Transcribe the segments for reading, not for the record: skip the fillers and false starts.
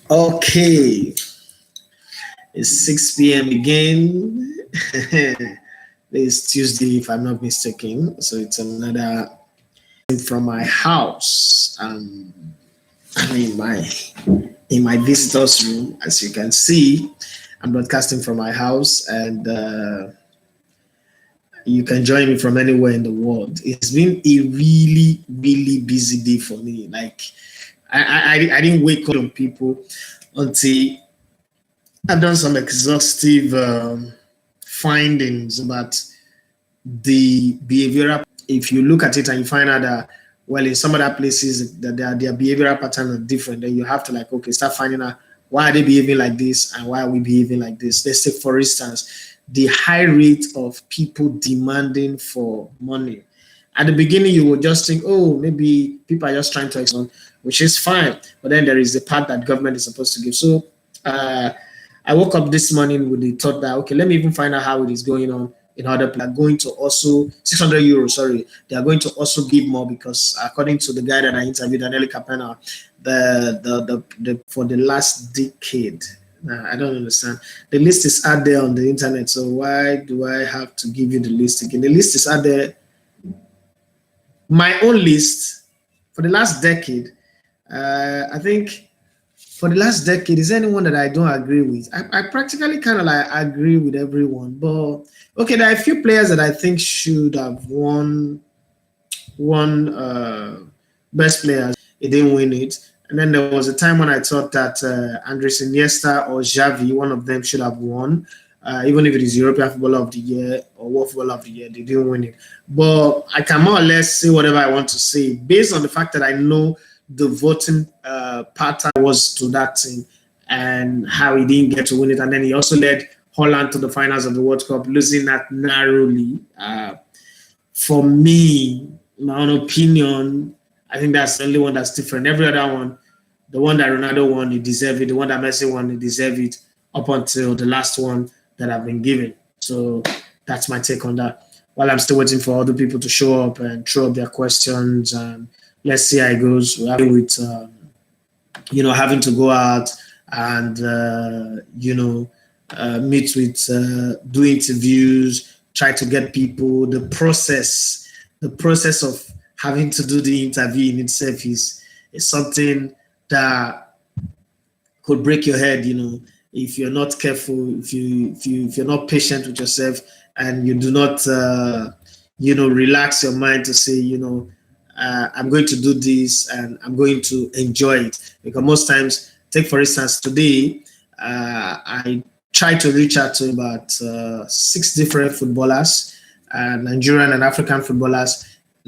Okay, it's 6 p.m. again. It's Tuesday, if I'm not mistaken. So it's another from my house. I'm in my visitors room, as you can see. I'm broadcasting from my house, and you can join me from anywhere in the world. It's been a really, really busy day for me. Like I didn't wake up on people until I've done some exhaustive findings about the behavioral. If you look at it and you find out that, well, in some other places that their behavioral patterns are different, then you have to like, okay, start finding out why are they behaving like this and why are we behaving like this. Let's take, for instance, the high rate of people demanding for money. At the beginning, you would just think, oh, maybe people are just trying to expand, which is fine. But then there is the part that government is supposed to give. So uh, I woke up this morning with the thought that, okay, let me even find out how it is going on in other people. Are going to also 600 euros. Sorry, they are going to also give more because according to the guy that I interviewed, Daniele Capena, the for the last decade. I don't understand. The list is out there on the internet. So why do I have to give you the list again? The list is out there. My own list for the last decade. I think for the last decade, is there anyone that I don't agree with? I practically kind of like agree with everyone, but okay, there are a few players that I think should have won best players. It didn't win it, and then there was a time when I thought that Andres Iniesta or Xavi, one of them, should have won. Even if it is European Footballer of the Year or World Footballer of the Year, they didn't win it. But I can more or less say whatever I want to say based on the fact that I know the voting pattern was to that team and how he didn't get to win it. And then he also led Holland to the finals of the World Cup, losing that narrowly. For me, my own opinion, I think that's the only one that's different. Every other one, the one that Ronaldo won, he deserved it. The one that Messi won, he deserved it up until the last one that I've been given. So that's my take on that. While I'm still waiting for other people to show up and throw up their questions, and let's see how it goes. We're having with having to go out and meet with do interviews, try to get people. The process of having to do the interview in itself is something that could break your head. If you're not careful, if you're not patient with yourself, and you do not relax your mind to say, I'm going to do this and I'm going to enjoy it. Because most times, take for instance, today, I tried to reach out to about 6 different footballers, Nigerian and African footballers,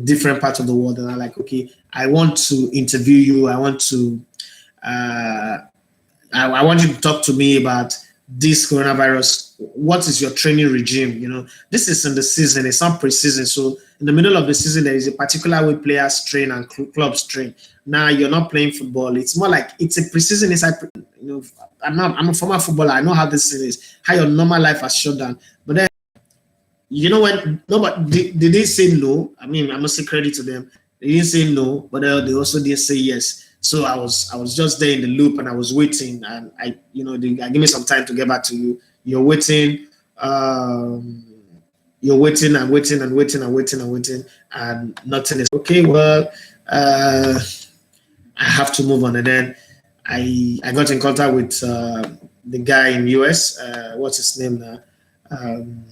different parts of the world. And I'm like, okay, I want to interview you. Uh, I want you to talk to me about this coronavirus. What is your training regime? This is in the season, it's not pre-season. So in the middle of the season, there is a particular way players train and clubs train. Now you're not playing football. It's more like it's a pre-season inside. I'm a former footballer. I know how this thing is. How your normal life has shut down. But then when nobody did they say no? I mean, I must say credit to them. They didn't say no, but they also didn't say yes. So I was just there in the loop and I was waiting, and they give me some time to get back to you. You're waiting, you're waiting and waiting and waiting and waiting and waiting, and nothing is okay. Well, I have to move on, and then I got in contact with the guy in US. What's his name now? Um,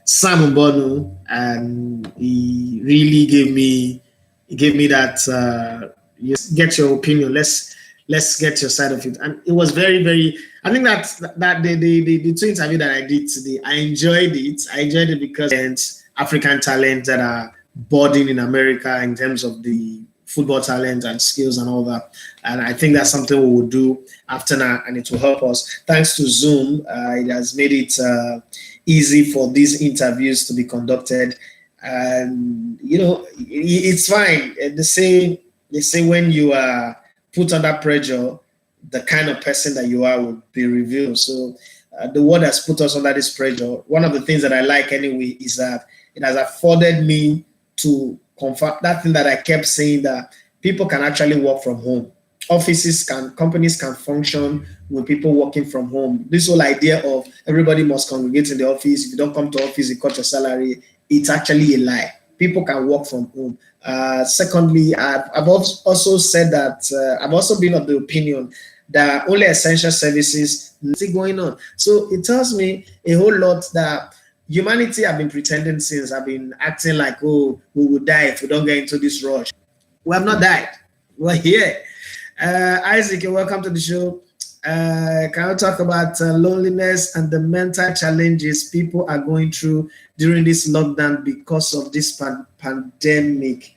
Sam Bono, and he gave me that get your opinion. Let's get your side of it, and it was very very. I think that the two interview that I did today, I enjoyed it. I enjoyed it because African talent that are budding in America in terms of the football talent and skills and all that. And I think that's something we will do after now, and it will help us. Thanks to Zoom, it has made it easy for these interviews to be conducted. And it's fine. They say when you are put under pressure, the kind of person that you are will be revealed. So the world has put us under this pressure. One of the things that I like anyway is that it has afforded me to confirm that thing that I kept saying, that people can actually work from home. companies can function with people working from home. This whole idea of everybody must congregate in the office. If you don't come to office, you cut your salary. It's actually a lie. People can work from home. Secondly, I've also said that I've also been of the opinion that only essential services still going on. So it tells me a whole lot that humanity have been pretending since. I've been acting like, oh, we will die if we don't get into this rush. We have not died. We're here. Isaac, you're welcome to the show. Can we talk about loneliness and the mental challenges people are going through during this lockdown because of this pandemic?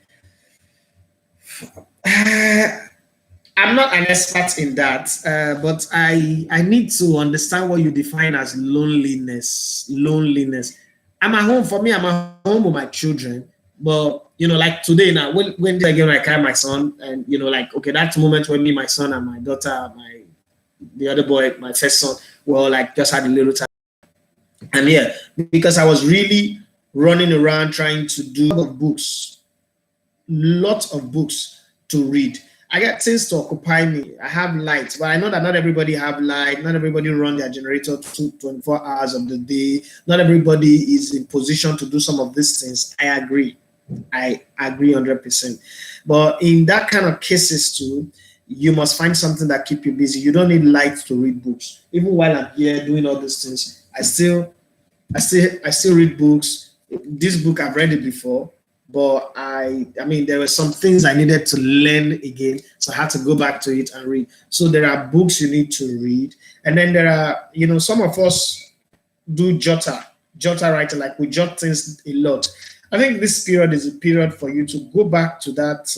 I'm not an expert in that, but I need to understand what you define as loneliness. Loneliness. I'm at home. For me, I'm at home with my children. But like today now, when again I carry my son, and like okay, that moment when me, my son, and my daughter, the other boy, my first son, well, like just had a little time, and yeah, because I was really running around trying to do lots of books to read. I get things to occupy me. I have light, but I know that not everybody have light. Not everybody run their generator 24 hours of the day. Not everybody is in position to do some of these things. I agree 100%. But in that kind of cases too, you must find something that keep you busy. You don't need light to read books. Even while I'm here doing all these things, I still read books. This book I've read it before. But I mean, there were some things I needed to learn again, so I had to go back to it and read. So there are books you need to read, and then there are, some of us do jotter writing, like we jot things a lot. I think this period is a period for you to go back to that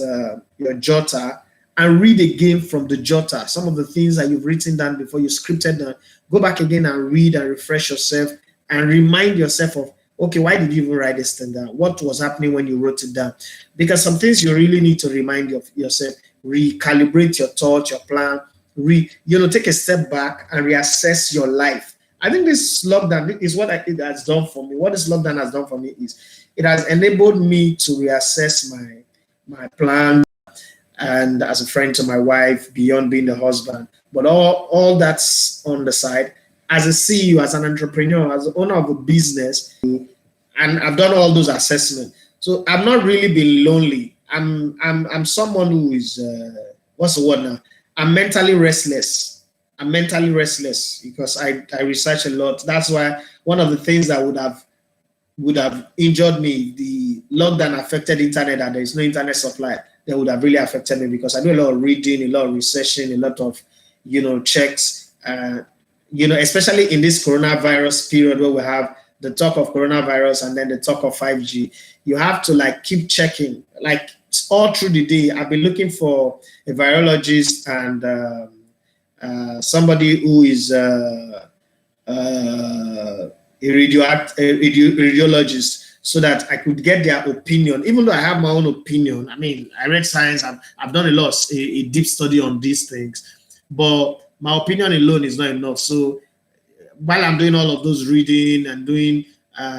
your jotter and read again from the jotter. Some of the things that you've written down before, you scripted down. Go back again and read and refresh yourself and remind yourself of, okay, why did you even write this thing down? What was happening when you wrote it down? Because some things you really need to remind yourself, recalibrate your thoughts, your plan, take a step back and reassess your life. I think this lockdown is what it has done for me. What this lockdown has done for me is it has enabled me to reassess my plan and as a friend to my wife beyond being the husband. But all that's on the side. As a CEO, as an entrepreneur, as the owner of a business, and I've done all those assessments. So I've not really been lonely. I'm someone who is what's the word now? I'm mentally restless. I'm mentally restless because I research a lot. That's why one of the things that would have injured me, the lockdown affected internet and there is no internet supply, that would have really affected me because I do a lot of reading, a lot of researching, a lot of checks. Especially in this coronavirus period where we have the talk of coronavirus and then the talk of 5G, you have to keep checking. All through the day, I've been looking for a virologist and somebody who is a radiologist so that I could get their opinion. Even though I have my own opinion, I mean, I read science, I've done a deep study on these things, but my opinion alone is not enough. So while I'm doing all of those reading and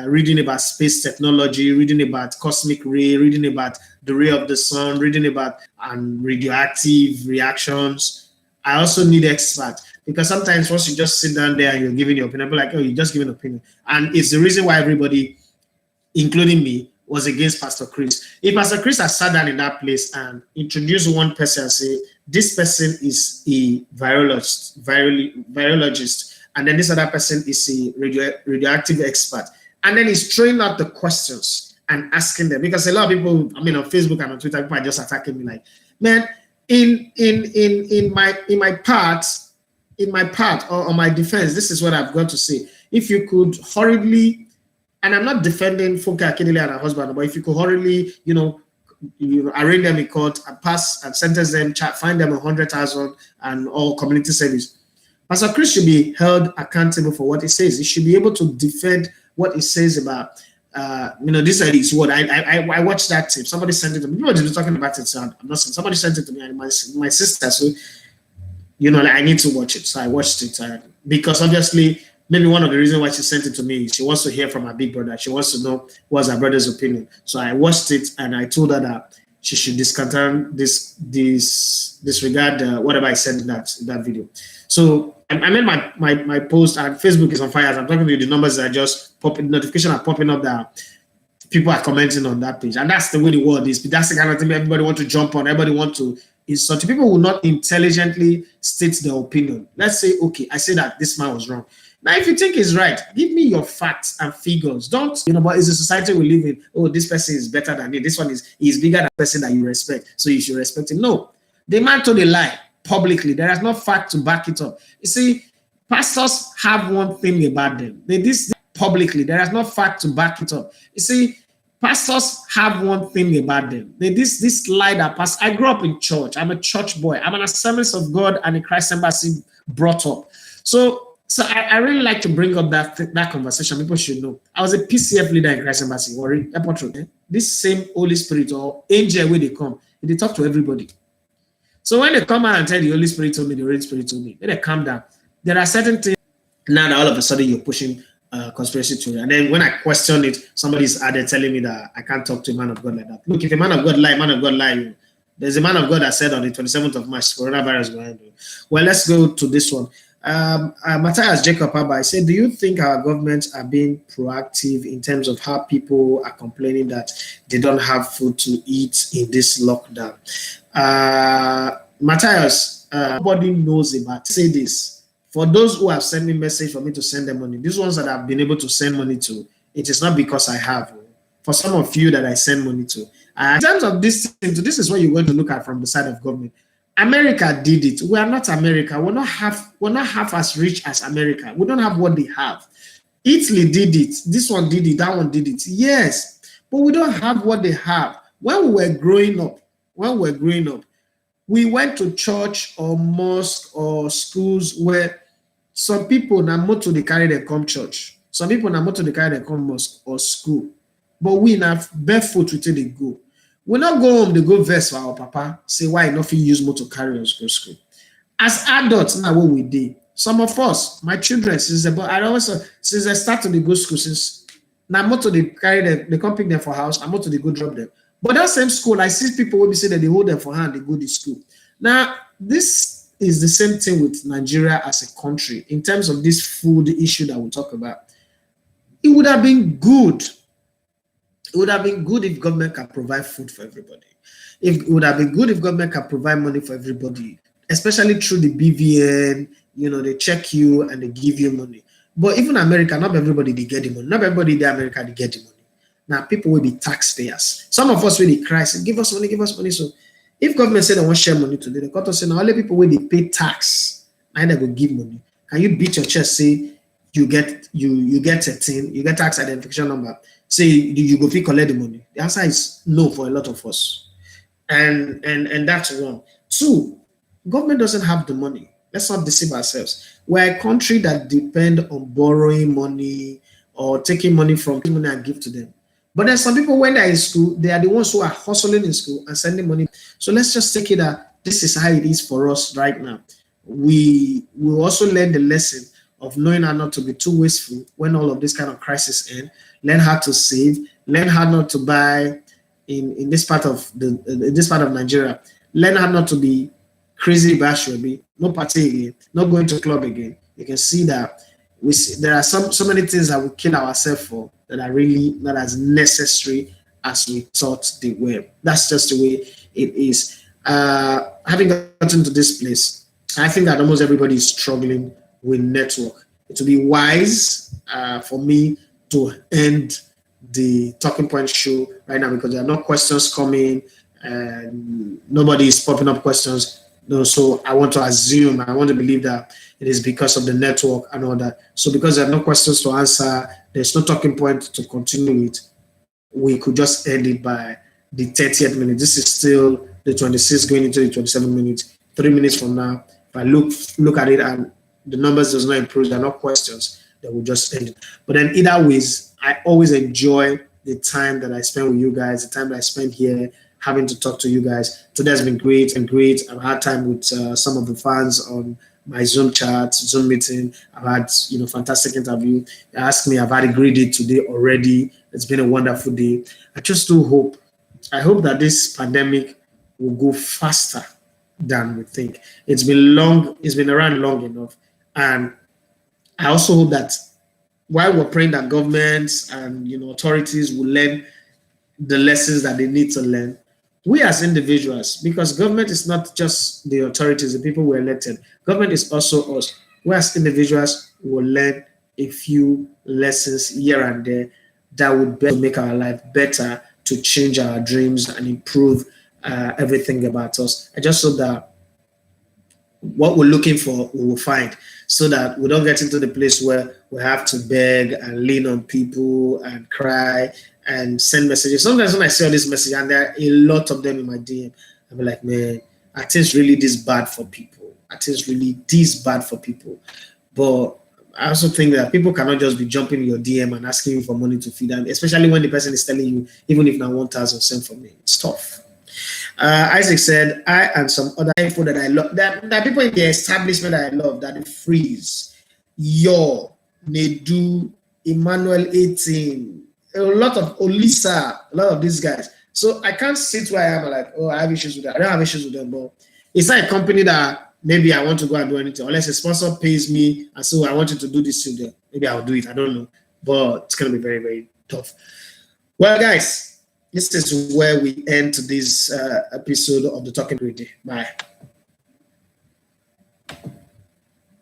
reading about space technology, reading about cosmic ray, reading about the ray of the sun, reading about radioactive reactions, I also need experts because sometimes once you just sit down there and you're giving your opinion, people are like, oh, you're just giving an opinion. And it's the reason why everybody, including me, was against Pastor Chris. If Pastor Chris had sat down in that place and introduced one person and say, this person is a virologist, and then this other person is a radioactive expert, and then he's throwing out the questions and asking them, because a lot of people, I mean, on Facebook and on Twitter, people are just attacking me like, man, in my part or on my defense, this is what I've got to say. If you could hurriedly, and I'm not defending Funke Akindele and her husband, but if you could hurriedly, arraign them in court and pass and sentence them, fine them 100,000 and all community service. Pastor Chris should be held accountable for what he says. He should be able to defend what he says about, this is what I watched that tape. Somebody sent it to me. People were talking about it, so I'm not saying. Somebody sent it to me, and my sister. So, I need to watch it. So I watched it because obviously, maybe one of the reasons why she sent it to me, she wants to hear from her big brother. She wants to know what's her brother's opinion. So I watched it and I told her that she should disregard whatever I said in that video. So I made my post, and Facebook is on fire. As I'm talking to you, the numbers are just popping, notifications are popping up that people are commenting on that page, and that's the way the world is. But that's the kind of thing everybody want to jump on. Everybody want to insult. People will not intelligently state their opinion. Let's say, okay, I say that this man was wrong. Now, if you think he's right, give me your facts and figures. Don't, but it's a society we live in. Oh, this person is better than me. This one is bigger than the person that you respect, so you should respect him. No, the man told a lie publicly. There is no fact to back it up. You see, pastors have one thing about them. This publicly, there is no fact to back it up. You see, pastors have one thing about them. This lie that I grew up in church. I'm a church boy. I'm an Assemblies of God and a Christ Embassy brought up. So I really like to bring up that conversation. People should know. I was a PCF leader in Christ Embassy. This same Holy Spirit or angel when they come, they talk to everybody. So when they come out and tell the Holy Spirit told me, the Holy Spirit told me, then they calm down. There are certain things now that all of a sudden you're pushing conspiracy theory. And then when I question it, somebody's added telling me that I can't talk to a man of God like that. Look, if a man of God lie, there's a man of God that said on the 27th of March, coronavirus going on. Well, let's go to this one. Matthias Jacob Abba said, do you think our governments are being proactive in terms of how people are complaining that they don't have food to eat in this lockdown? Matthias, nobody knows about. Say this. For those who have sent me message for me to send them money, these ones that I've been able to send money to, it is not because I have. For some of you that I send money to, in terms of this is what you're going to look at from the side of government. America did it. We are not America. We're not half as rich as America. We don't have what they have. Italy did it. This one did it. That one did it. Yes, but we don't have what they have. When we were growing up, we went to church or mosque or schools where some people na moto they carry them come church. Some people na moto they carry them come mosque or school. But we na barefoot until they go. We not go home, they go verse for our papa, say why nothing use motor carry us go school. As adults, now what we did. Some of us, my children, since they start to go school, since now motor they carry them, they come pick them for house, and motor they go drop them. But that same school, I see people will be saying that they hold them for hand, they go to school. Now, this is the same thing with Nigeria as a country in terms of this food issue that we talk about. It would have been good. It would have been good if government can provide food for everybody. It would have been good if government can provide money for everybody, especially through the BVN. They check you and they give you money. But even America, not everybody they get the money. Not everybody in America they get the money. Now people will be taxpayers. Some of us really cry, say, give us money, give us money. So if government say they want share money today, they got to say now only people when they pay tax, now they go give money. Can you beat your chest, say you get a thing, you get tax identification number? Say you go collect the money. The answer is no for a lot of us. And that's one. Two, government doesn't have the money. Let's not deceive ourselves. We're a country that depend on borrowing money or taking money from people and give to them. But then some people, when they're in school, they are the ones who are hustling in school and sending money. So let's just take it that this is how it is for us right now. We will also learn the lesson of knowing how not to be too wasteful when all of this kind of crisis end. Learn how to save. Learn how not to buy in this part of Nigeria. Learn how not to be crazy bashobi, no party again, not going to club again. You can see that there are so many things that we kill ourselves for that are really not as necessary as we thought they were. That's just the way it is. Having gotten to this place, I think that almost everybody is struggling with network. It would be wise for me to end the Talking Point show right now because there are no questions coming and nobody is popping up questions. No, so I want to believe that it is because of the network and all that. So because there are no questions to answer, there's no talking point to continue with. We could just end it by the 30th minute. This is still the 26th going into the 27th minute. 3 minutes from now, if I look at it and the numbers does not improve, there are no questions, then we'll just end it. But then either ways, I always enjoy the time that I spend with you guys, the time that I spend here, having to talk to you guys. Today has been great. I've had time with some of the fans on my Zoom chat, Zoom meeting. I've had fantastic interview. They asked me, I've had a great day today already. It's been a wonderful day. I just do hope I hope that this pandemic will go faster than we think. It's been long, it's been around long enough. And I also hope that while we're praying that governments and authorities will learn the lessons that they need to learn, we as individuals, because government is not just the authorities, the people we elected, government is also us. We as individuals will learn a few lessons here and there that would make our life better, to change our dreams and improve everything about us. I just hope that what we're looking for, we will find, so that we don't get into the place where we have to beg and lean on people and cry and send messages. Sometimes when I see all this message, and there are a lot of them in my DM, I'll be like, man, I think it's really this bad for people. I think it's really this bad for people. But I also think that people cannot just be jumping in your DM and asking you for money to feed them, especially when the person is telling you, even if now 1,000, send for me. It's tough. Isaac said, I and some other people that I love, that people in the establishment that I love, that freeze, Nedu, Emmanuel 18, a lot of Olisa, a lot of these guys. So I can't sit where I am like, oh, I have issues with that. I don't have issues with them, but it's not a company that maybe I want to go and do anything, unless a sponsor pays me and so I want you to do this to them. Maybe I'll do it. I don't know. But it's going to be very, very tough. Well, guys, this is where we end this episode of the Talking Gritty. Bye.